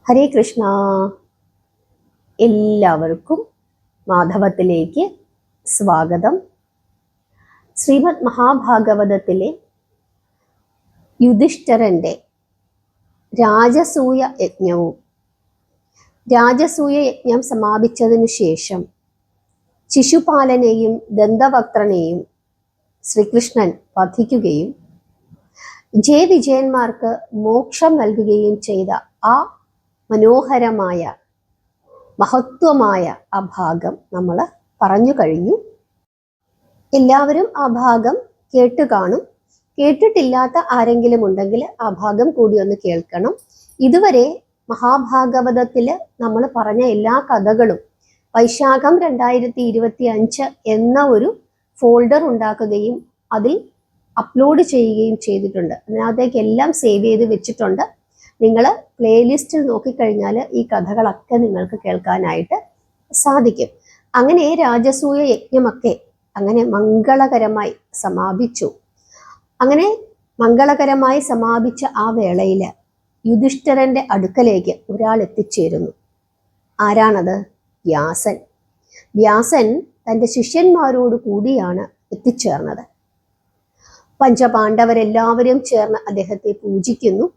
ഹരേ കൃഷ്ണ. എല്ലാവർക്കും മാധവത്തിലേക്ക് സ്വാഗതം. ശ്രീമദ് മഹാഭാഗവതത്തിലെ യുധിഷ്ഠിരന്റെ രാജസൂയ യജ്ഞം സമാപിച്ചതിനു ശേഷം ശിശുപാലനെയും ദന്തവക്ത്രനെയും ശ്രീകൃഷ്ണൻ വധിക്കുകയും ജയവിജയന്മാർക്ക് മോക്ഷം നൽകുകയും ചെയ്ത ആ മനോഹരമായ മഹത്വമായ ആ ഭാഗം നമ്മൾ പറഞ്ഞു കഴിഞ്ഞു. എല്ലാവരും ആ ഭാഗം കേട്ട് കാണും. കേട്ടിട്ടില്ലാത്ത ആരെങ്കിലും ഉണ്ടെങ്കിൽ ആ ഭാഗം കൂടി ഒന്ന് കേൾക്കണം. ഇതുവരെ മഹാഭാഗവതത്തിൽ നമ്മൾ പറഞ്ഞ എല്ലാ കഥകളും വൈശാഖം 2025 എന്ന ഒരു ഫോൾഡർ ഉണ്ടാക്കുകയും അതിൽ അപ്ലോഡ് ചെയ്യുകയും ചെയ്തിട്ടുണ്ട്. അതിനകത്തേക്ക് എല്ലാം സേവ് ചെയ്ത് വെച്ചിട്ടുണ്ട്. നിങ്ങൾ പ്ലേലിസ്റ്റിൽ നോക്കിക്കഴിഞ്ഞാൽ ഈ കഥകളൊക്കെ നിങ്ങൾക്ക് കേൾക്കാനായിട്ട് സാധിക്കും. അങ്ങനെ രാജസൂയ യജ്ഞമൊക്കെ അങ്ങനെ മംഗളകരമായി സമാപിച്ചു. അങ്ങനെ മംഗളകരമായി സമാപിച്ച ആ വേളയിൽ യുധിഷ്ഠിരന്റെ അടുക്കലേക്ക് ഒരാൾ എത്തിച്ചേരുന്നു. ആരാണത്? വ്യാസൻ. വ്യാസൻ തൻ്റെ ശിഷ്യന്മാരോട് കൂടിയാണ് എത്തിച്ചേർന്നത്. പഞ്ചപാണ്ഡവരെല്ലാവരും ചേർന്ന് അദ്ദേഹത്തെ പൂജിക്കുന്നു.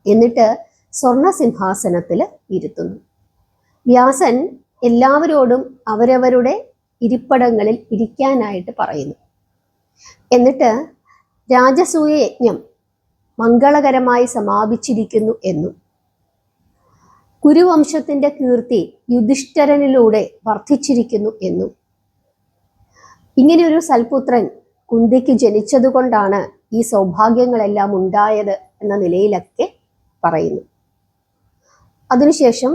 എന്നിട്ട് സ്വർണ സിംഹാസനത്തിൽ ഇരുത്തുന്നു. വ്യാസൻ എല്ലാവരോടും അവരവരുടെ ഇരിപ്പിടങ്ങളിൽ ഇരിക്കാനായിട്ട് പറയുന്നു. എന്നിട്ട് രാജസൂയ യജ്ഞം മംഗളകരമായി സമാപിച്ചിരിക്കുന്നു എന്നും കുരുവംശത്തിന്റെ കീർത്തി യുധിഷ്ഠിരനിലൂടെ വർദ്ധിച്ചിരിക്കുന്നു എന്നും ഇങ്ങനെയൊരു സൽപുത്രൻ കുന്തിക്ക് ജനിച്ചതുകൊണ്ടാണ് ഈ സൗഭാഗ്യങ്ങളെല്ലാം ഉണ്ടായത് എന്ന നിലയിലൊക്കെ പറയുന്നു. അതിനുശേഷം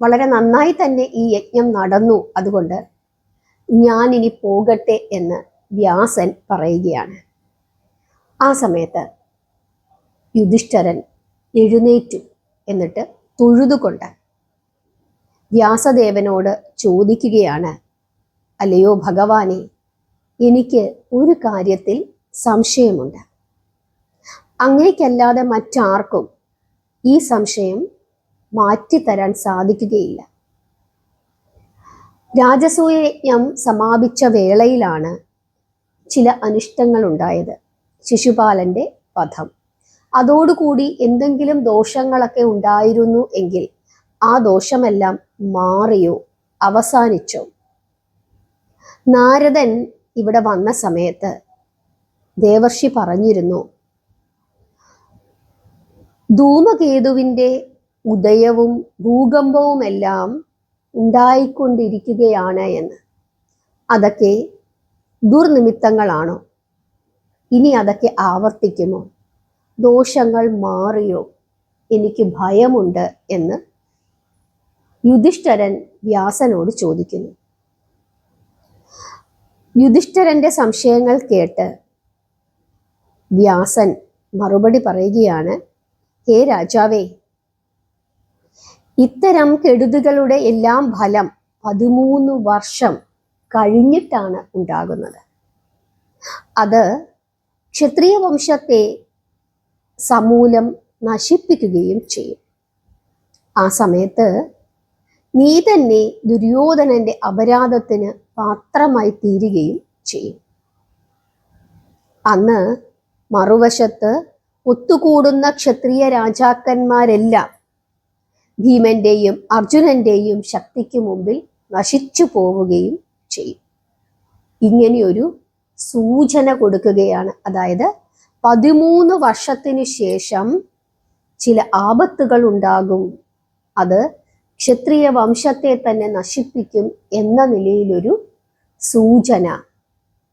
വളരെ നന്നായി തന്നെ ഈ യജ്ഞം നടന്നു, അതുകൊണ്ട് ഞാൻ ഇനി പോകട്ടെ എന്ന് വ്യാസൻ പറയുകയാണ്. ആ സമയത്ത് യുധിഷ്ഠിരൻ എഴുന്നേറ്റു. എന്നിട്ട് തൊഴുതുകൊണ്ട് വ്യാസദേവനോട് ചോദിക്കുകയാണ്, അല്ലയോ ഭഗവാനെ, എനിക്ക് ഒരു കാര്യത്തിൽ സംശയമുണ്ട്. അങ്ങേക്കല്ലാതെ മറ്റാർക്കും ഈ സംശയം മാറ്റിത്തരാൻ സാധിക്കുകയില്ല. രാജസൂയ യജ്ഞം സമാപിച്ച വേളയിലാണ് ചില അനിഷ്ടങ്ങൾ ഉണ്ടായത്. ശിശുപാലന്റെ വധം. അതോടുകൂടി എന്തെങ്കിലും ദോഷങ്ങളൊക്കെ ഉണ്ടായിരുന്നു എങ്കിൽ ആ ദോഷമെല്ലാം മാറിയോ, അവസാനിച്ചോ? നാരദൻ ഇവിടെ വന്ന സമയത്ത് ദേവർഷി പറഞ്ഞിരുന്നു, ധൂമകേതുവിൻ്റെ ഉദയവും ഭൂകമ്പവും എല്ലാം ഉണ്ടായിക്കൊണ്ടിരിക്കുകയാണ് എന്ന്. അതൊക്കെ ദുർനിമിത്തങ്ങളാണോ? ഇനി അതൊക്കെ ആവർത്തിക്കുമോ? ദോഷങ്ങൾ മാറിയോ? എനിക്ക് ഭയമുണ്ട് എന്ന് യുധിഷ്ഠിരൻ വ്യാസനോട് ചോദിക്കുന്നു. യുധിഷ്ഠിരന്റെ സംശയങ്ങൾ കേട്ട് വ്യാസൻ മറുപടി പറയുകയാണ്, ഹേ രാജാവേ, ഇത്തരം കെടുതികളുടെ എല്ലാം ഫലം 13 വർഷം കഴിഞ്ഞിട്ടാണ് ഉണ്ടാകുന്നത്. അത് ക്ഷത്രിയ വംശത്തെ സമൂലം നശിപ്പിക്കുകയും ചെയ്യും. ആ സമയത്ത് നീ തന്നെ ദുര്യോധനന്റെ അപരാധത്തിന് പാത്രമായി തീരുകയും ചെയ്യും. അന്ന് മറുവശത്ത് ഒത്തുകൂടുന്ന ക്ഷത്രിയ രാജാക്കന്മാരെല്ലാം ഭീമന്റെയും അർജുനന്റെയും ശക്തിക്ക് മുമ്പിൽ നശിച്ചു പോവുകയും ചെയ്യും. ഇങ്ങനെയൊരു സൂചന കൊടുക്കുകയാണ്. അതായത് 13 വർഷത്തിന് ശേഷം ചില ആപത്തുകൾ ഉണ്ടാകും, അത് ക്ഷത്രിയ വംശത്തെ തന്നെ നശിപ്പിക്കും എന്ന നിലയിലൊരു സൂചന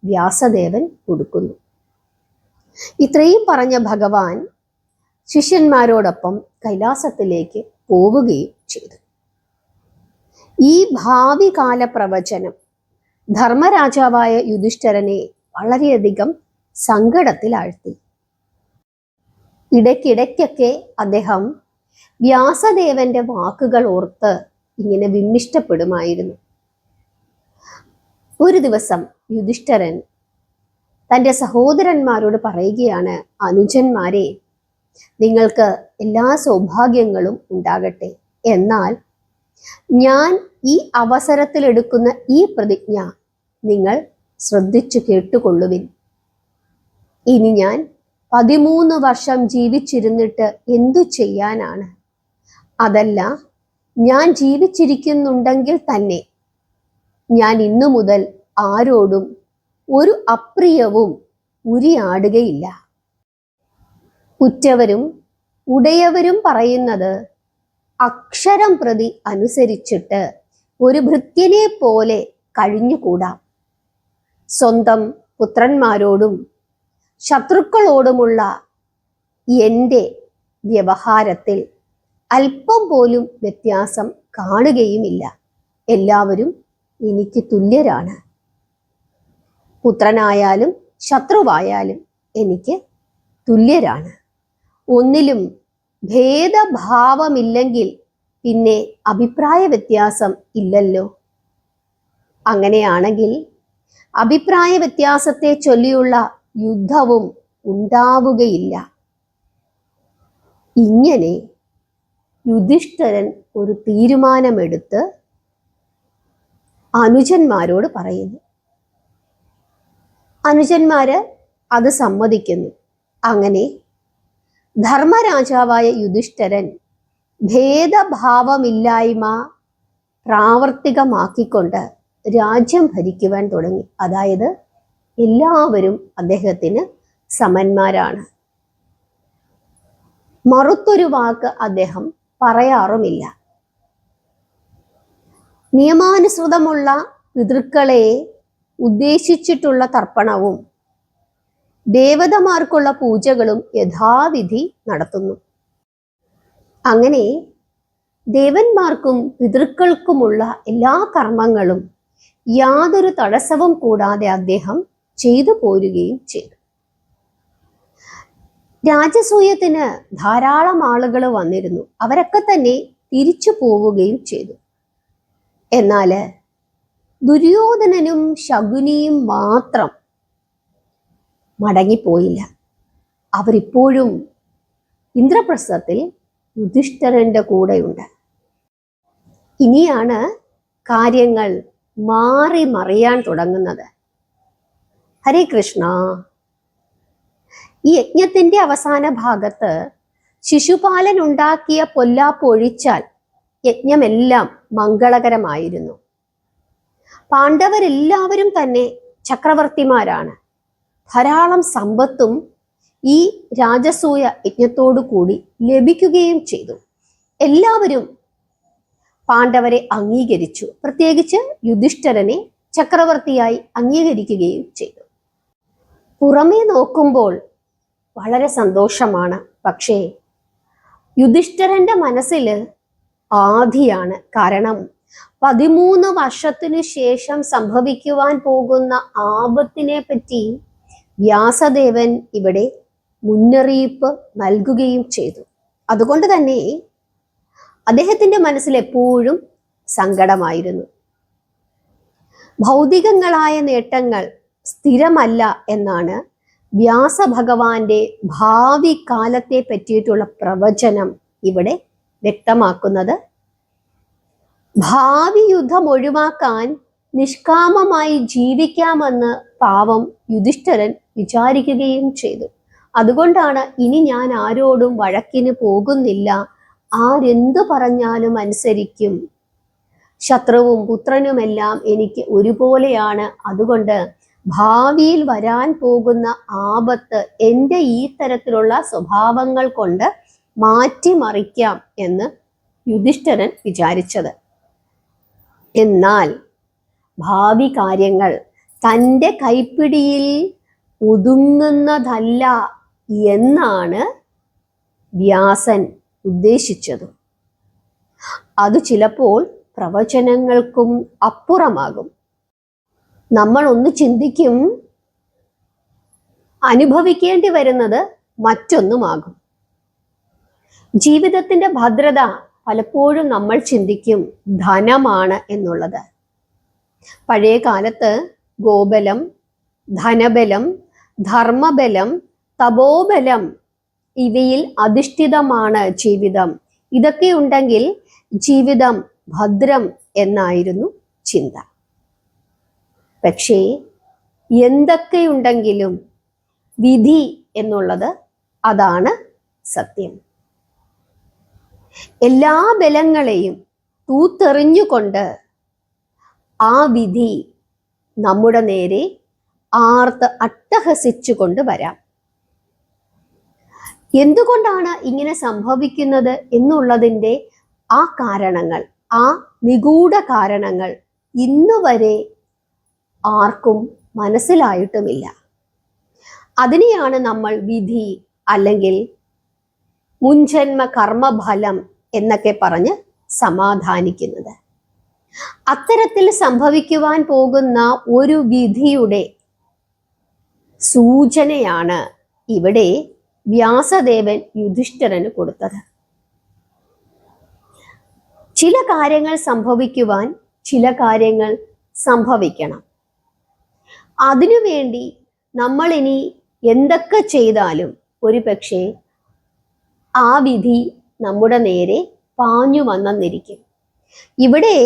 വ്യാസദേവൻ കൊടുക്കുന്നു. ഇത്രയും പറഞ്ഞ ഭഗവാൻ ശിഷ്യന്മാരോടൊപ്പം കൈലാസത്തിലേക്ക് പോവുകയും ചെയ്തു. ഈ ഭാവി കാല പ്രവചനം ധർമ്മരാജാവായ യുധിഷ്ഠിരനെ വളരെയധികം സങ്കടത്തിലാഴ്ത്തി. ഇടയ്ക്കിടയ്ക്കൊക്കെ അദ്ദേഹം വ്യാസദേവന്റെ വാക്കുകൾ ഓർത്ത് ഇങ്ങനെ വിമ്മിഷ്ടപ്പെടുമായിരുന്നു. ഒരു ദിവസം യുധിഷ്ഠിരൻ തൻ്റെ സഹോദരന്മാരോട് പറയുകയാണ്, അനുജന്മാരെ, നിങ്ങൾക്ക് എല്ലാ സൗഭാഗ്യങ്ങളും ഉണ്ടാകട്ടെ. എന്നാൽ ഞാൻ ഈ അവസരത്തിൽ എടുക്കുന്ന ഈ പ്രതിജ്ഞ നിങ്ങൾ ശ്രദ്ധിച്ചു കേട്ടുകൊള്ളുവിൻ. ഇനി ഞാൻ 13 വർഷം ജീവിച്ചിരുന്നിട്ട് എന്തു ചെയ്യാനാണ്? അതല്ല, ഞാൻ ജീവിച്ചിരിക്കുന്നുണ്ടെങ്കിൽ തന്നെ ഞാൻ ഇന്നു മുതൽ ആരോടും ഒരു അപ്രിയവും ഉരിയാടുകയില്ല. ഉറ്റവരും ഉടയവരും പറയുന്നത് അക്ഷരം പ്രതി അനുസരിച്ചിട്ട് ഒരു ഭൃത്യനെ പോലെ കഴിഞ്ഞുകൂടാം. സ്വന്തം പുത്രന്മാരോടും ശത്രുക്കളോടുമുള്ള എൻ്റെ വ്യവഹാരത്തിൽ അല്പം പോലും വ്യത്യാസം കാണുകയുമില്ല. എല്ലാവരും എനിക്ക് തുല്യരാണ്. പുത്രനായാലും ശത്രുവായാലും എനിക്ക് തുല്യരാണ്. ഒന്നിലും ഭേദഭാവമില്ലെങ്കിൽ പിന്നെ അഭിപ്രായ വ്യത്യാസം ഇല്ലല്ലോ. അങ്ങനെയാണെങ്കിൽ അഭിപ്രായ വ്യത്യാസത്തെ ചൊല്ലിയുള്ള യുദ്ധവും ഉണ്ടാവുകയില്ല. ഇങ്ങനെ യുധിഷ്ഠിരൻ ഒരു തീരുമാനമെടുത്ത് അനുജന്മാരോട് പറയുന്നു. അനുജന്മാര് അത് സമ്മതിക്കുന്നു. അങ്ങനെ ധർമ്മരാജാവായ യുധിഷ്ഠിരൻ ഭേദഭാവമില്ലായ്മ പ്രാവർത്തികമാക്കിക്കൊണ്ട് രാജ്യം ഭരിക്കുവാൻ തുടങ്ങി. അതായത് എല്ലാവരും അദ്ദേഹത്തിന് സമന്മാരാണ്. മറുത്തൊരു വാക്ക് അദ്ദേഹം പറയാറുമില്ല. നിയമാനുസൃതമുള്ള പിതൃക്കളെ ഉദ്ദേശിച്ചിട്ടുള്ള തർപ്പണവും ദേവതമാർക്കുള്ള പൂജകളും യഥാവിധി നടത്തുന്നു. അങ്ങനെ ദേവന്മാർക്കും പിതൃക്കൾക്കുമുള്ള എല്ലാ കർമ്മങ്ങളും യാതൊരു തടസ്സവും കൂടാതെ അദ്ദേഹം ചെയ്തു പോരുകയും ചെയ്തു. രാജസൂയത്തിന് ധാരാളം ആളുകൾ വന്നിരുന്നു. അവരൊക്കെ തന്നെ തിരിച്ചു പോവുകയും ചെയ്തു. എന്നാൽ ദുര്യോധനനും ശകുനിയും മാത്രം മടങ്ങിപ്പോയില്ല. അവരിപ്പോഴും ഇന്ദ്രപ്രസ്ഥത്തിൽ യുധിഷ്ഠിരന്റെ കൂടെയുണ്ട്. ഇനിയാണ് കാര്യങ്ങൾ മാറി മറിയാൻ തുടങ്ങുന്നത്. ഹരേ കൃഷ്ണ. ഈ യജ്ഞത്തിന്റെ അവസാന ഭാഗത്ത് ശിശുപാലൻ ഉണ്ടാക്കിയ പൊല്ലാപ്പ് ഒഴിച്ചാൽ യജ്ഞമെല്ലാം മംഗളകരമായിരുന്നു. പാണ്ഡവരെല്ലാവരും തന്നെ ചക്രവർത്തിമാരാണ്. ധാരാളം സമ്പത്തും ഈ രാജസൂയ യജ്ഞത്തോടു കൂടി ലഭിക്കുകയും ചെയ്തു. എല്ലാവരും പാണ്ഡവരെ അംഗീകരിച്ചു. പ്രത്യേകിച്ച് യുധിഷ്ഠിരനെ ചക്രവർത്തിയായി അംഗീകരിക്കുകയും ചെയ്തു. പുറമേ നോക്കുമ്പോൾ വളരെ സന്തോഷമാണ്. പക്ഷേ യുധിഷ്ഠിരന്റെ മനസ്സിൽ ആധിയാണ്. കാരണം 13 വർഷത്തിനു ശേഷം സംഭവിക്കുവാൻ പോകുന്ന ആപത്തിനെ പറ്റി വ്യാസദേവൻ ഇവിടെ മുന്നറിയിപ്പ് നൽകുകയും ചെയ്തു. അതുകൊണ്ട് തന്നെ അദ്ദേഹത്തിന്റെ മനസ്സിൽ എപ്പോഴും സങ്കടമായിരുന്നു. ഭൗതികങ്ങളായ നേട്ടങ്ങൾ സ്ഥിരമല്ല എന്നാണ് വ്യാസഭഗവാന്റെ ഭാവി കാലത്തെ പറ്റിയിട്ടുള്ള പ്രവചനം ഇവിടെ വ്യക്തമാക്കുന്നത്. ഭാവി യുദ്ധം ഒഴിവാക്കാൻ നിഷ്കാമമായി ജീവിക്കാമെന്ന് പാവം യുധിഷ്ഠിരൻ വിചാരിക്കുകയും ചെയ്തു. അതുകൊണ്ടാണ് ഇനി ഞാൻ ആരോടും വഴക്കിന് പോകുന്നില്ല, ആരെന്തു പറഞ്ഞാലും അനുസരിക്കും, ശത്രുവും പുത്രനുമെല്ലാം എനിക്ക് ഒരുപോലെയാണ്, അതുകൊണ്ട് ഭാവിയിൽ വരാൻ പോകുന്ന ആപത്ത് എൻ്റെ ഈ തരത്തിലുള്ള സ്വഭാവങ്ങൾ കൊണ്ട് മാറ്റിമറിക്കാം എന്ന് യുധിഷ്ഠിരൻ വിചാരിച്ചത്. എന്നാൽ ഭാവി കാര്യങ്ങൾ തൻ്റെ കൈപ്പിടിയിൽ ഒതുങ്ങുന്നതല്ല എന്നാണ് വ്യാസൻ ഉദ്ദേശിച്ചത്. അത് ചിലപ്പോൾ പ്രവചനങ്ങൾക്കും അപ്പുറമാകും. നമ്മൾ ഒന്ന് ചിന്തിക്കും, അനുഭവിക്കേണ്ടി വരുന്നത് മറ്റൊന്നുമാകും. ജീവിതത്തിന്റെ ഭദ്രത പലപ്പോഴും നമ്മൾ ചിന്തിക്കും ധനമാണ് എന്നുള്ളത്. പഴയ കാലത്ത് ഗോബലം, ധനബലം, ധർമ്മബലം, തപോബലം ഇവയിൽ അധിഷ്ഠിതമാണ് ജീവിതം. ഇതൊക്കെ ഉണ്ടെങ്കിൽ ജീവിതം ഭദ്രം എന്നായിരുന്നു ചിന്ത. പക്ഷേ എന്തൊക്കെയുണ്ടെങ്കിലും വിധി എന്നുള്ളത് അതാണ് സത്യം. എല്ലാ ബലങ്ങളെയും തൂത്തെറിഞ്ഞുകൊണ്ട് ആ വിധി നമ്മുടെ നേരെ ആർത്ത് അട്ടഹസിച്ചുകൊണ്ട് വരാം. എന്തുകൊണ്ടാണ് ഇങ്ങനെ സംഭവിക്കുന്നത് എന്നുള്ളതിൻ്റെ ആ കാരണങ്ങൾ, ആ നിഗൂഢ കാരണങ്ങൾ ഇന്നുവരെ ആർക്കും മനസ്സിലായിട്ടുമില്ല. അതിനെയാണ് നമ്മൾ വിധി അല്ലെങ്കിൽ മുൻജന്മ കർമ്മഫലം എന്നൊക്കെ പറഞ്ഞ് സമാധാനിക്കുന്നത്. അത്തരത്തിൽ സംഭവിക്കുവാൻ പോകുന്ന ഒരു വിധിയുടെ സൂചനയാണ് ഇവിടെ വ്യാസദേവൻ യുധിഷ്ഠിരന് കൊടുത്തത്. ചില കാര്യങ്ങൾ സംഭവിക്കുവാൻ ചില കാര്യങ്ങൾ സംഭവിക്കണം. അതിനുവേണ്ടി നമ്മൾ ഇനി എന്തൊക്കെ ചെയ്താലും ഒരു പക്ഷേ ആ വിധി നമ്മുടെ നേരെ പാഞ്ഞു വന്നെന്നിരിക്കും. ഇവിടെ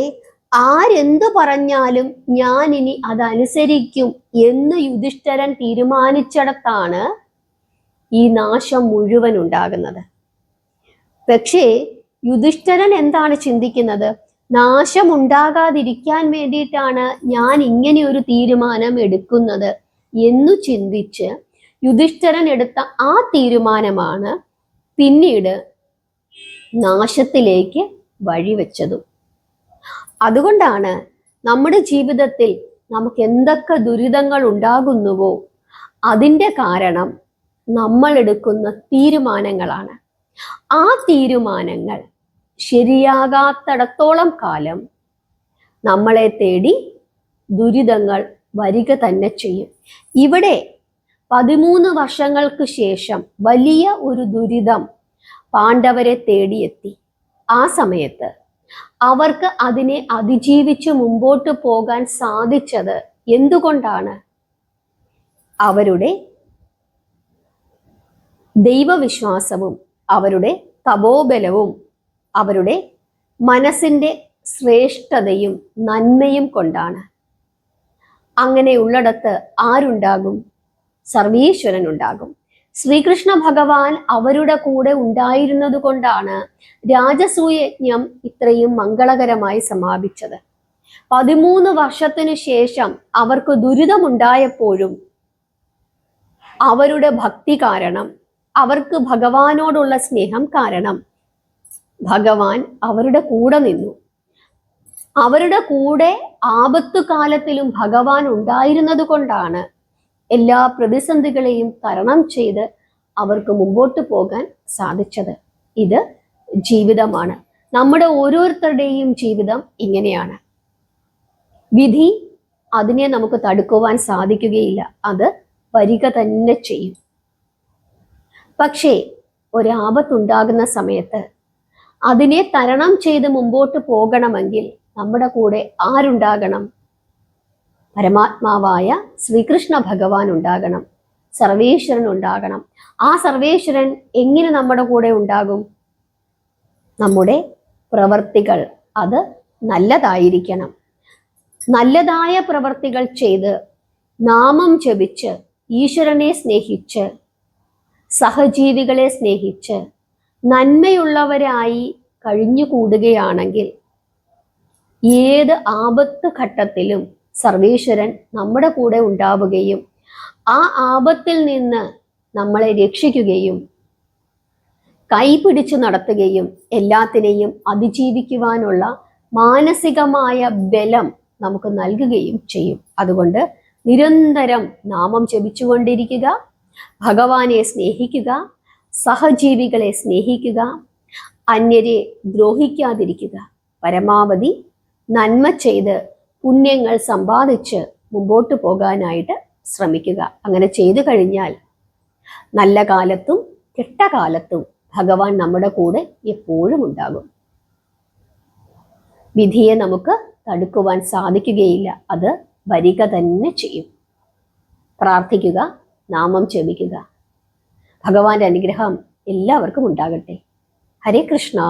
ആരെന്തു പറഞ്ഞാലും ഞാൻ ഇനി അതനുസരിക്കും എന്ന് യുധിഷ്ഠിരൻ തീരുമാനിച്ചിടത്താണ് ഈ നാശം മുഴുവൻ ഉണ്ടാകുന്നത്. പക്ഷേ യുധിഷ്ഠിരൻ എന്താണ് ചിന്തിക്കുന്നത്? നാശം ഉണ്ടാകാതിരിക്കാൻ വേണ്ടിയിട്ടാണ് ഞാൻ ഇങ്ങനെ ഒരു തീരുമാനം എടുക്കുന്നത് എന്നു ചിന്തിച്ച് യുധിഷ്ഠിരൻ എടുത്ത ആ തീരുമാനമാണ് പിന്നീട് നാശത്തിലേക്ക് വഴിവെച്ചതും. അതുകൊണ്ടാണ് നമ്മുടെ ജീവിതത്തിൽ നമുക്ക് എന്തൊക്കെ ദുരിതങ്ങൾ ഉണ്ടാകുന്നുവോ അതിൻ്റെ കാരണം നമ്മൾ എടുക്കുന്ന തീരുമാനങ്ങളാണ്. ആ തീരുമാനങ്ങൾ ശരിയാകാത്തിടത്തോളം കാലം നമ്മളെ തേടി ദുരിതങ്ങൾ വരിക തന്നെ ചെയ്യും. ഇവിടെ 13 വർഷങ്ങൾക്ക് ശേഷം വലിയ ഒരു ദുരിതം പാണ്ഡവരെ തേടിയെത്തി. ആ സമയത്ത് അവർക്ക് അതിനെ അതിജീവിച്ച് മുമ്പോട്ട് പോകാൻ സാധിച്ചത് എന്തുകൊണ്ടാണ്? അവരുടെ ദൈവവിശ്വാസവും അവരുടെ തപോബലവും അവരുടെ മനസ്സിൻ്റെ ശ്രേഷ്ഠതയും നന്മയും കൊണ്ടാണ്. അങ്ങനെയുള്ളിടത്ത് ആരുണ്ടാകും? സർവീശ്വരൻ ഉണ്ടാകും. ശ്രീകൃഷ്ണ ഭഗവാൻ അവരുടെ കൂടെ ഉണ്ടായിരുന്നത് കൊണ്ടാണ് രാജസൂയജ്ഞം ഇത്രയും മംഗളകരമായി സമാപിച്ചത്. 13 വർഷത്തിനു ശേഷം അവർക്ക് ദുരിതമുണ്ടായപ്പോഴും അവരുടെ ഭക്തി കാരണം, അവർക്ക് ഭഗവാനോടുള്ള സ്നേഹം കാരണം ഭഗവാൻ അവരുടെ കൂടെ നിന്നു. അവരുടെ കൂടെ ആപത്തു കാലത്തിലും ഭഗവാൻ ഉണ്ടായിരുന്നത് കൊണ്ടാണ് എല്ലാ പ്രതിസന്ധികളെയും തരണം ചെയ്ത് അവർക്ക് മുമ്പോട്ട് പോകാൻ സാധിച്ചത്. ഇത് ജീവിതമാണ്. നമ്മുടെ ഓരോരുത്തരുടെയും ജീവിതം ഇങ്ങനെയാണ്. വിധി അതിനെ നമുക്ക് തടുക്കുവാൻ സാധിക്കുകയില്ല, അത് വരിക തന്നെ ചെയ്യും. പക്ഷേ ഒരാപത്തുണ്ടാകുന്ന സമയത്ത് അതിനെ തരണം ചെയ്ത് മുമ്പോട്ട് പോകണമെങ്കിൽ നമ്മുടെ കൂടെ ആരുണ്ടാകണം? പരമാത്മാവായ ശ്രീകൃഷ്ണ ഭഗവാൻ ഉണ്ടാകണം, സർവേശ്വരൻ ഉണ്ടാകണം. ആ സർവേശ്വരൻ എങ്ങനെ നമ്മുടെ കൂടെ ഉണ്ടാകും? നമ്മുടെ പ്രവർത്തികൾ അത് നല്ലതായിരിക്കണം. നല്ലതായ പ്രവർത്തികൾ ചെയ്ത് നാമം ജപിച്ച് ഈശ്വരനെ സ്നേഹിച്ച് സഹജീവികളെ സ്നേഹിച്ച് നന്മയുള്ളവരായി കഴിഞ്ഞുകൂടുകയാണെങ്കിൽ ഏത് ആപത്ത് ഘട്ടത്തിലും സർവേശ്വരൻ നമ്മുടെ കൂടെ ഉണ്ടാവുകയും ആ ആപത്തിൽ നിന്ന് നമ്മളെ രക്ഷിക്കുകയും കൈപിടിച്ചു നടത്തുകയും എല്ലാത്തിനെയും അതിജീവിക്കുവാനുള്ള മാനസികമായ ബലം നമുക്ക് നൽകുകയും ചെയ്യും. അതുകൊണ്ട് നിരന്തരം നാമം ജപിച്ചുകൊണ്ടിരിക്കുക, ഭഗവാനെ സ്നേഹിക്കുക, സഹജീവികളെ സ്നേഹിക്കുക, അന്യരെ ദ്രോഹിക്കാതിരിക്കുക, പരമാവധി നന്മ ചെയ്ത് പുണ്യങ്ങൾ സമ്പാദിച്ച് മുമ്പോട്ട് പോകാനായിട്ട് ശ്രമിക്കുക. അങ്ങനെ ചെയ്തു കഴിഞ്ഞാൽ നല്ല കാലത്തും കെട്ടകാലത്തും ഭഗവാൻ നമ്മുടെ കൂടെ എപ്പോഴും ഉണ്ടാകും. വിധിയെ നമുക്ക് തടുക്കുവാൻ സാധിക്കുകയില്ല, അത് വരിക തന്നെ ചെയ്യും. പ്രാർത്ഥിക്കുക, നാമം ജപിക്കുക. ഭഗവാന്റെ അനുഗ്രഹം എല്ലാവർക്കും ഉണ്ടാകട്ടെ. ഹരേ കൃഷ്ണ.